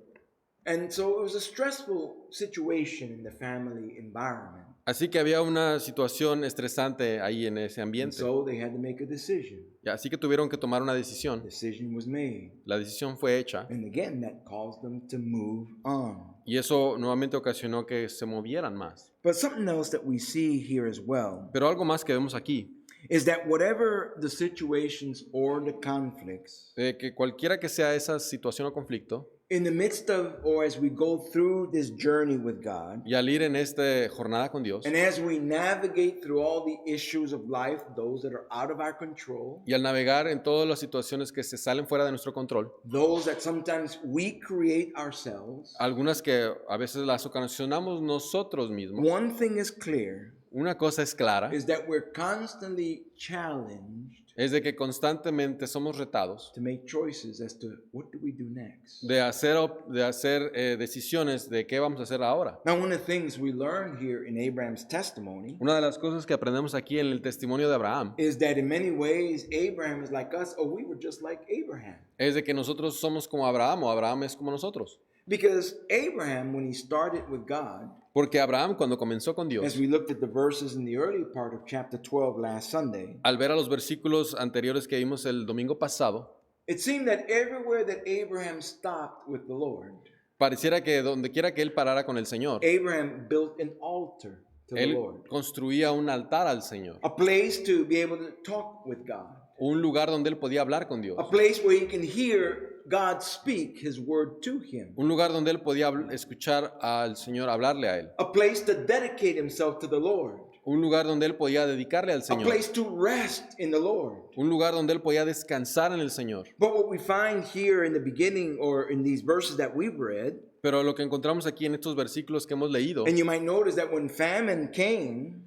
And so it was a stressful situation in the family environment. Así que había una situación estresante ahí en ese And ambiente. so they had to make a decision. Y así que tuvieron que tomar una decisión. Decision was made. La decisión fue hecha And again, that caused them to move on. y eso nuevamente ocasionó que se movieran más. But something else that we see here as well Pero algo más que vemos aquí, is that whatever the situations or the conflicts, que cualquiera que sea esa situación o conflicto, in the midst of or as we go through this journey with God, y al ir en esta jornada con Dios, and as we navigate through all the issues of life, those that are out of our control, y al navegar en todas las situaciones que se salen fuera de nuestro control, those that sometimes we create ourselves, algunas que a veces las ocasionamos nosotros mismos, one thing is clear, una cosa es clara, is that we're constantly challenged es de que constantemente somos retados to make choices as to what do we do next. de hacer decisiones de qué vamos a hacer ahora. Now, one of the things we learn here in Abraham's testimony Una de las cosas que aprendemos aquí en el testimonio de Abraham is that in many ways Abraham is like us, or we were just like Abraham. es de que nosotros somos como Abraham o Abraham es como nosotros. Because Abraham, when he started with God, Porque Abraham cuando comenzó con as Dios, we looked at the verses in the early part of chapter 12 last Sunday, al ver a los versículos anteriores que vimos el domingo pasado, it seemed that everywhere that Abraham stopped with the Lord, pareciera que donde quiera que él parara con el Señor, Abraham built an altar to the él Lord, construía un altar al Señor, a place to be able to talk with God, un lugar donde él podía hablar con Dios, a place where he can hear God speak his word to him, un lugar donde él podía escuchar al Señor hablarle a él, a place to dedicate himself to the Lord, un lugar donde él podía dedicarle al a Señor, place to rest in the Lord. un lugar donde él podía descansar en el Señor. But what we find here in the beginning or in these verses that we've read, Pero lo que encontramos aquí en estos versículos que hemos leído, and you might notice that when famine came,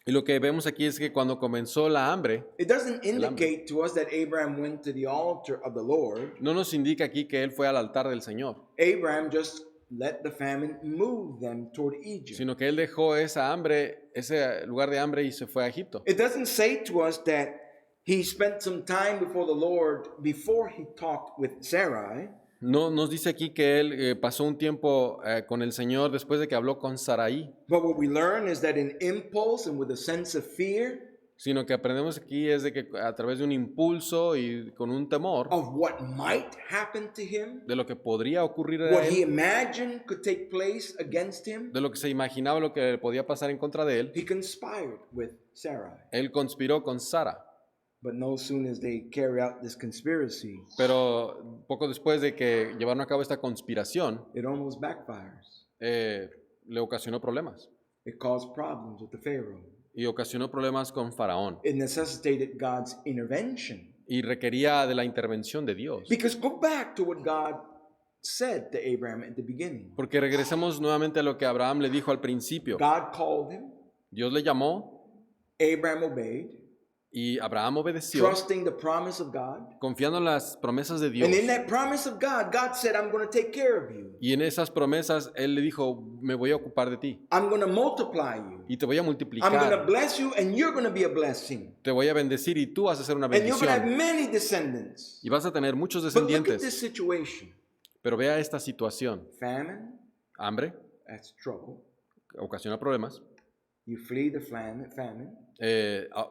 Y lo que vemos aquí es que cuando comenzó la hambre, it doesn't hambre. indicate to us that Abraham went to the altar of the Lord. no nos indica aquí que él fue al altar del Señor, Abraham just let the famine move them toward Egypt. sino que él dejó esa hambre, ese lugar de hambre y se fue a Egipto. It doesn't say to us that he spent some time before the Lord before he talked with Sarai. No nos dice aquí que él pasó un tiempo con el Señor después de que habló con Sarai, But what we learn is that in impulse and with a sense of fear sino que aprendemos aquí es de que a través de un impulso y con un temor of what might happen to him, de lo que podría ocurrir a what he él, imagined could take place against him, de lo que se imaginaba lo que podía pasar en contra de él, he conspired with Sarai. él conspiró con Sara. But no soon as they carry out this conspiracy, Pero poco después de que llevaron a cabo esta conspiración, it almost backfires. le ocasionó problemas. It caused problems with the Pharaoh. Y ocasionó problemas con Faraón. It necessitated God's intervention. Y requería de la intervención de Dios. Because go back to what God said to Abraham at the beginning. Porque regresemos nuevamente a lo que Abraham le dijo al principio. God called him, Dios le llamó Abraham obeyed, y Abraham obedeció, trusting the promise of God. confiando en las promesas de Dios. And in that promise of God, God said, I'm going to take care of you. Y en esas promesas Él le dijo, me voy a ocupar de ti. I'm going to multiply you. Y te voy a I'm going to multiplicar. bless you, and you're going to be a blessing. Te voy a bendecir y tú vas a ser una And you're going to have bendición. many descendants. Y vas a tener muchos But look at descendientes. this situation. Pero vea esta situación. Famine, Hambre, that's trouble. ocasiona problemas. You flee the famine,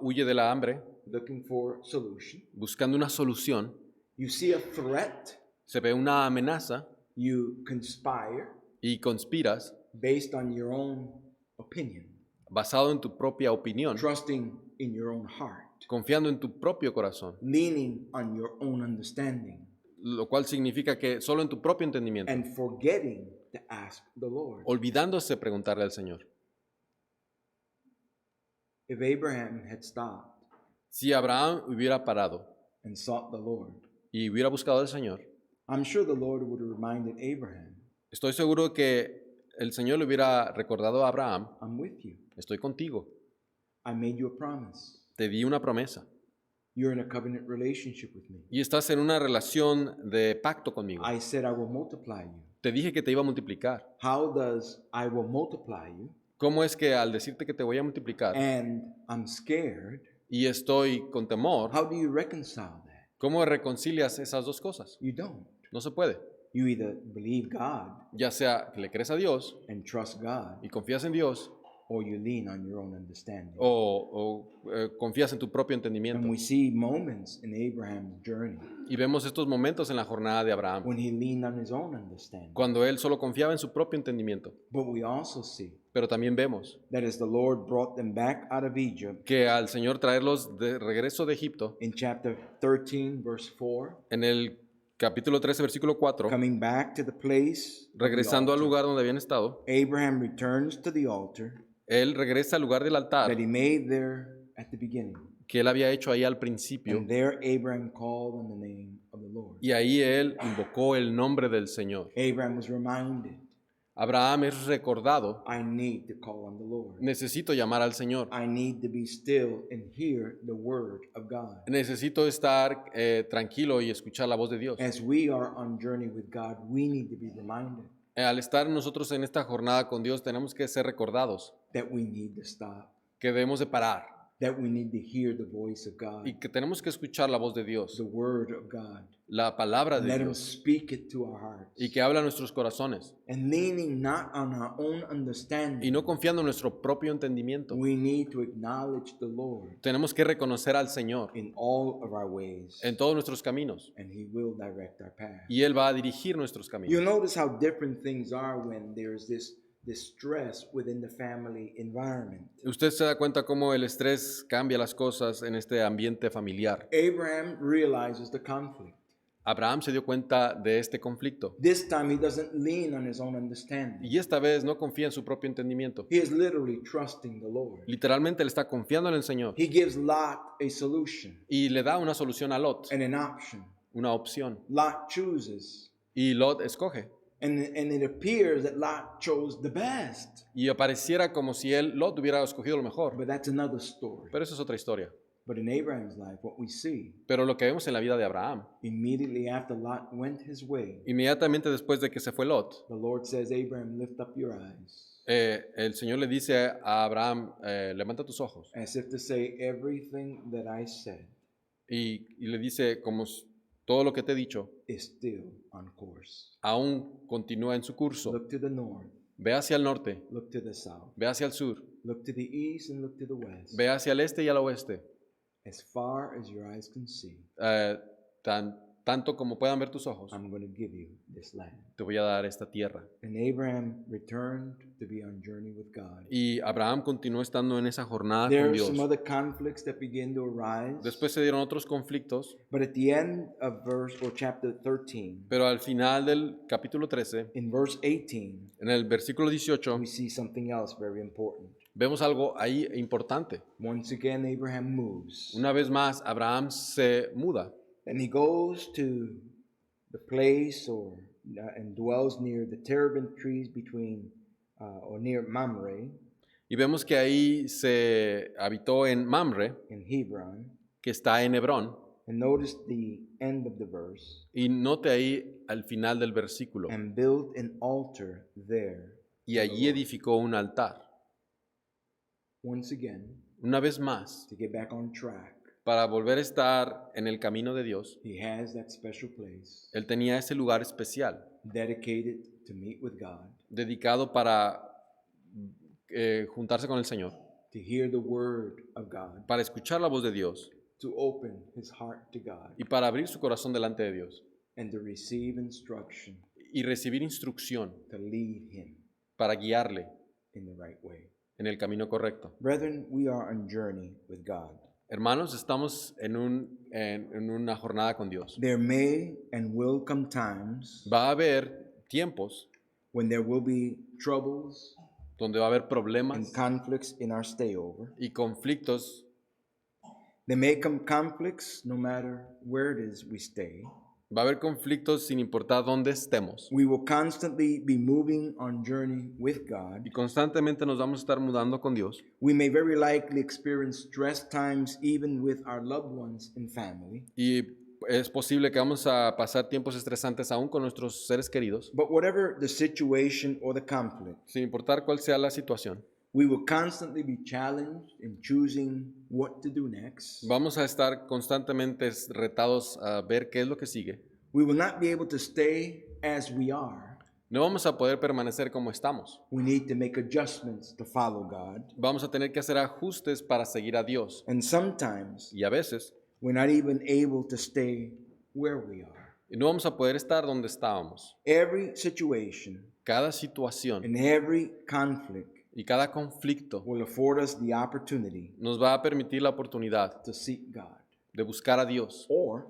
Huye de la hambre, looking for solution. buscando una solución. You see a threat, Se ve una amenaza you conspire y conspiras based on your own opinion, basado en tu propia opinión, trusting in your own heart, confiando en tu propio corazón, leaning on your own understanding, lo cual significa que solo en tu propio entendimiento, and forgetting to ask the Lord. olvidándose preguntarle al Señor. If Abraham had stopped Si Abraham hubiera parado and sought the Lord, y hubiera buscado al Señor, I'm sure the Lord would have reminded Abraham, estoy seguro que el Señor le hubiera recordado a Abraham, I'm with you. estoy contigo, I made you a promise. te di una promesa You're in a covenant relationship with me. y estás en una relación de pacto conmigo. I said I will multiply you. Te dije que te iba a multiplicar. How does I will multiply you ¿Cómo es que al decirte que te voy a multiplicar and I'm scared, y estoy con temor, how do you reconcile that? cómo reconcilias esas dos cosas? You don't. No se puede. You either believe God Ya sea que le crees a Dios and trust God, y confías en Dios or you lean on your own understanding. confías en tu propio entendimiento. And we see moments in Abraham's journey Y vemos estos momentos en la jornada de Abraham, when he leaned on his own understanding. cuando él solo confiaba en su propio entendimiento. But we also see Pero también vemos that as the Lord brought them back out of Egypt que al Señor traerlos de regreso de Egipto, in chapter 13, verse 4, en el capítulo 13, versículo 4, coming back to the place, of the regresando al altar, lugar donde habían estado, Abraham returns to the altar él regresa al lugar del altar that he made there at the beginning. que él había hecho ahí al principio, And there Abraham called on the name of the Lord. y ahí él invocó el nombre del Señor. Abraham was reminded, Abraham es recordado, I need to call on the Lord. necesito llamar al Señor, I need to be still and hear the word of God. necesito estar tranquilo y escuchar la voz de Dios. As we are on journey with God, we need to be reminded Al estar nosotros en esta jornada con Dios, tenemos que ser recordados that we need to stop, que debemos de parar that we need to hear the voice of God, y que tenemos que escuchar la voz de Dios, the word of God. la palabra de Let him Dios, speak it to our hearts. y que habla a nuestros corazones, And leaning not on our own understanding, y no confiando en nuestro propio entendimiento. we need to acknowledge the Lord Tenemos que reconocer al Señor in all of our ways, en todos nuestros caminos, and he will direct our path. y Él va a dirigir nuestros You caminos. notice how different things are when there's this stress within the family environment. Usted se da cuenta cómo el estrés cambia las cosas en este ambiente familiar. Abraham realizes the conflict. Abraham se dio cuenta de este conflicto, This time he doesn't lean on his own understanding. y esta vez no confía en su propio entendimiento. He is literally trusting the Lord. Literalmente le está confiando en el Señor He gives Lot a solution y le da una solución a Lot, and an option. una opción. Lot chooses, Y Lot escoge. And it appears that Lot chose the best. Y apareciera como si Lot hubiera escogido lo mejor. But that's another story. Pero eso es otra historia. But in Abraham's life, what we see, Pero lo que vemos en la vida de Abraham, immediately after Lot went his way, inmediatamente después de que se fue Lot, the Lord says, Abraham, lift up your eyes. el Señor le dice a Abraham, levanta tus ojos. As if to say, everything that I said Y le dice, como todo lo que te he dicho, is still on course. aún continúa en su curso. Look to the north, Ve hacia el norte, look to the south, ve hacia el sur, look to the east, and look to the west. ve hacia el este y al oeste, As far as your eyes can see, tanto como puedan ver tus ojos, I'm going to give you this land. te voy a dar esta tierra. And Abraham returned to be on journey with God. Y Abraham continuó estando en esa jornada There con are Dios. some other conflicts that begin to arise. Después se dieron otros conflictos, But at the end of verse or chapter 13, pero al final del capítulo 13, in verse 18, en el versículo 18, we see something else very important. vemos algo ahí importante. Once again, Abraham moves. Una vez más, Abraham se muda And he goes to the place and dwells near the terebinth trees between or near Mamre y vemos que ahí se habitó en Mamre, in Hebron. que está en Hebrón. And notice the end of the verse. Y note ahí al final del versículo. And build an altar there. Y allí edificó un altar. Once again, Una vez más, to get back on track, para volver a estar en el camino de Dios, he has that special place él tenía ese lugar especial, dedicated to meet with God, dedicado para juntarse con el Señor, to hear the word of God, para escuchar la voz de Dios to open his heart to God, y para abrir su corazón delante de Dios and to receive instruction y recibir instrucción to lead him para guiarle in the right way. en el camino correcto. Brethren, we are on journey with God. Hermanos, estamos en una jornada con Dios. There may and will come times Va a haber tiempos when there will be troubles donde va a haber and problemas conflicts in our stayover. y conflictos. There may come conflicts no matter where it is we stay. Va a haber conflictos sin importar dónde estemos. We will constantly be moving on journey with God. Y constantemente nos vamos a estar mudando con Dios. We may very likely experience stress times even with our loved ones and family. Y es posible que vamos a pasar tiempos estresantes aún con nuestros seres queridos. But whatever the situation or the conflict, Sin importar cuál sea la situación. we will constantly be challenged in choosing what to do next. Vamos a estar constantemente retados a ver qué es lo que sigue. We will not be able to stay as we are. No vamos a poder permanecer como estamos. We need to make adjustments to follow God. Vamos a tener que hacer ajustes para seguir a Dios. And sometimes Y a veces we're not even able to stay where we are. no vamos a poder estar donde estábamos. Every situation Cada situación and every conflict y cada conflicto will afford us the opportunity nos va a permitir la oportunidad to seek God de buscar a Dios or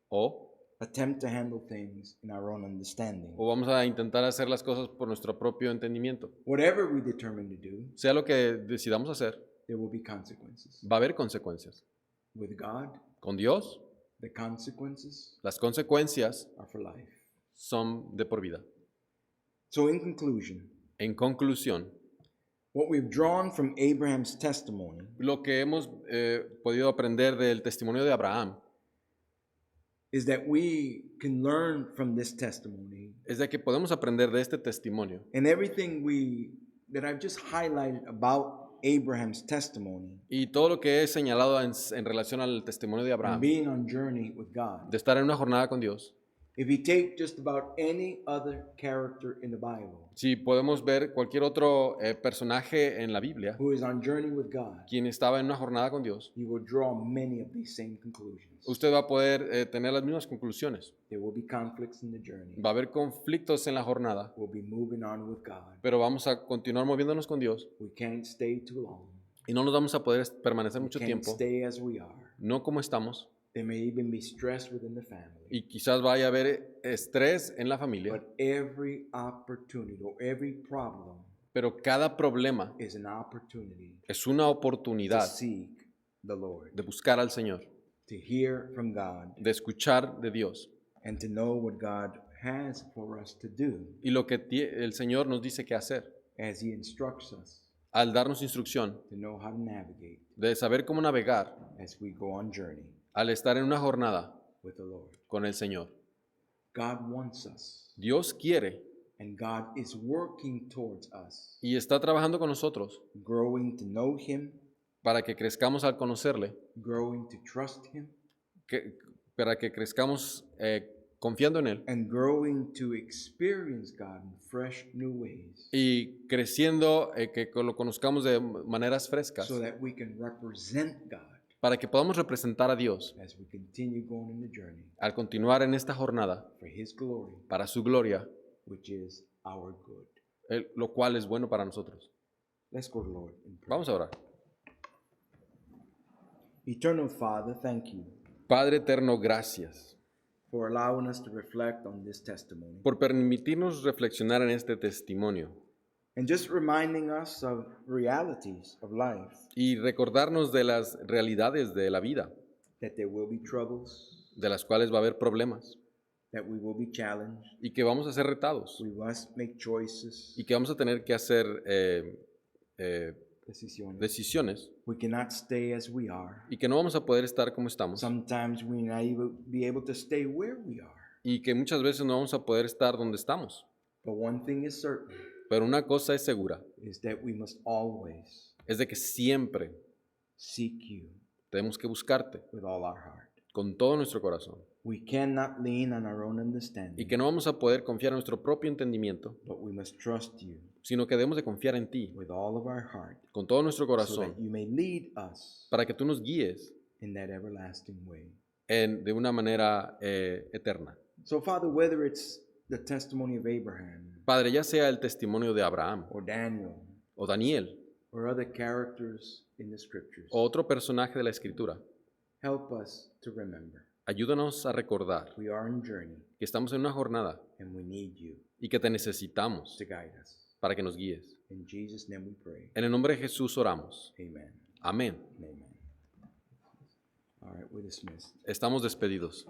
o attempt to handle things in our own understanding. vamos a intentar hacer las cosas por nuestro propio entendimiento. Whatever we determine to do, Sea lo que decidamos hacer, there will be consequences. va a haber consecuencias. With God, Con Dios, the consequences las consecuencias are for life. son de por vida. So in conclusion, En conclusión, what we've drawn from Abraham's testimony lo que hemos podido aprender del testimonio de Abraham is that we can learn from this testimony es de que podemos aprender de este testimonio and everything that I've just highlighted about Abraham's testimony y todo lo que he señalado en relación al testimonio de and Abraham, being on journey with God. de estar en una jornada con Dios. If you take just about any other character in the Bible Si podemos ver cualquier otro personaje en la Biblia, who is on journey with God, quien estaba en una jornada con Dios, you will draw many of these same conclusions. usted va a poder tener las mismas conclusiones. There will be conflicts in the journey. Va a haber conflictos en la jornada, We'll be moving on with God. pero vamos a continuar moviéndonos con Dios We can't stay too long. y no nos vamos a poder permanecer We mucho can't tiempo, stay as we are. no como estamos, There may even be stress within the family. y quizás vaya a haber estrés en la familia, But every opportunity or every problem pero cada problema is an opportunity es una to oportunidad seek the Lord, de buscar al Señor, to hear from God, de escuchar de Dios and to know what God has for us to do y lo que el Señor nos dice que hacer, as He instructs us al darnos instrucción to know how to navigate de saber cómo navegar as we go on journey al estar en una jornada with the Lord. con el Señor. God wants us, Dios quiere and God is working towards us, y está trabajando con nosotros growing to know Him, para que crezcamos al conocerle, growing to trust Him, para que crezcamos confiando en Él and growing to experience God in fresh new ways y creciendo, que lo conozcamos de maneras frescas, so that we can represent God para que podamos representar a Dios as we continue going in the journey al continuar en esta jornada for His glory, para su gloria, which is our good. lo cual es bueno para nosotros. Let's go to the Lord in prayer. Vamos a orar. Eternal Father, thank you Padre eterno, gracias for allowing us to reflect on this testimony por permitirnos reflexionar en este testimonio and just reminding us of realities of life, y recordarnos de las realidades de la vida, that there will be troubles, de las cuales va a haber problemas that we will be challenged, y que vamos a ser retados we must make choices, y que vamos a tener que hacer decisiones. decisiones We cannot stay as we are. y que no vamos a poder estar como estamos Sometimes we may not even be able to stay where we are. y que muchas veces no vamos a poder estar donde estamos. But one thing is certain, Pero una cosa es segura, is that we must always es de que siempre seek you tenemos que buscarte with all our heart. con todo nuestro corazón We cannot lean on our own understanding, y que no vamos a poder confiar en nuestro propio entendimiento, but we must trust you sino que debemos de confiar en ti with all of our heart, con todo nuestro so corazón that you may lead us para que tú nos guíes in that everlasting way. de una manera eterna. So, Father, whether it's the testimony of Abraham Padre, ya sea el testimonio de Abraham or Daniel o Daniel or other characters in the scriptures, o otro personaje de la Escritura, help us to remember ayúdanos a recordar we are on journey que estamos en una jornada and we need you y que te necesitamos to guide us. para que nos guíes. In Jesus' name we pray. En el nombre de Jesús oramos. Amen. Amén. Amen. All right, we're dismissed. Estamos despedidos.